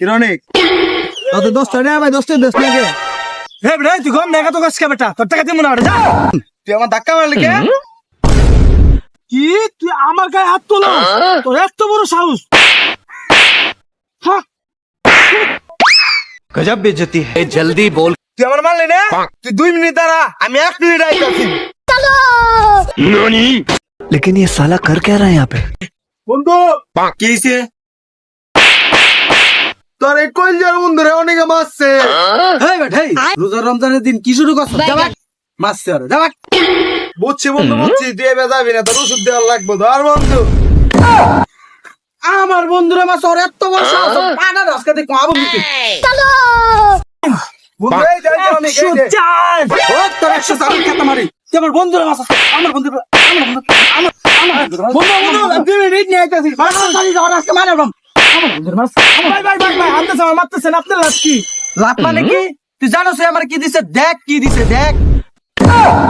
কিরণিক তোদের 10 টাকা ভাই 10 টাকা দেশ নাকি হে বেটা তুই কম দেখা তো কাজকে বেটা তোর টাকা দিমু না যা তুই আমার ধাক্কা মারলি কে কি তুই আমার গায়ে হাত তোলা তোর এত বড় সাহস হ্যাঁ गजब बेइज्जती है जल्दी बोल তুই আমার মারলি না তুই 2 মিনিট দাঁড়া আমি 1 মিনিট আইতাছি लेकिन ये साला कर क्या रहा है यहाँ पे বন্ধু কি হইছে তোর এই কইলার বন্ধুরে অনেকে মারছে হেই বেটা হেই রোজা রমজানের দিন কি শুরু করছ যা বাক মারছে আরে যা বাক বুঝছি বন্ধু বুঝছি তুই এবার যাবি না তোর ওষুধ দেওয়ার লাগবে ধর বন্ধু আমার বন্ধুরা মাছ ওর এত বড় সাহস পাড়া রাস্তা দেখো আবু মিকে বন্ধু এই যাই অনেক এই যে ও তোর 100 চাল খেতে মারি তুই আমার বন্ধুরা মাছ আমার বন্ধু বন্ধু তুই রিড নিয়ে আইতাছিস বাবা চালি যাওয়ার আজকে মারলাম আমার বন্ধুরা মাছ ভাই ভাই ভাই ভাই আনতে আমার মারতেছেন আপনার লাভ কি লাভ মানে কি তুই জানো সে আমার কি দিছে দেখ কি দিছে দেখ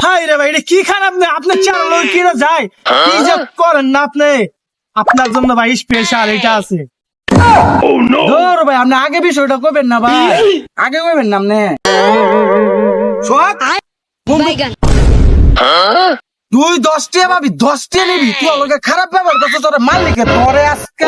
হাই রে ভাই এটা কি খান আপনি আপনার চার লোক কি না যায় কি যে করেন না আপনি আপনার জন্য ভাই স্পেশাল এটা আছে ধর ভাই আপনি আগে বিষয়টা কইবেন না ভাই আগে কইবেন না আপনি শোক তুই 10 টাকা ভাবি 10 টাকা নিবি তুই আমাকে খারাপ ব্যবহার করছিস তোরে মারলি কে তোরে আজকে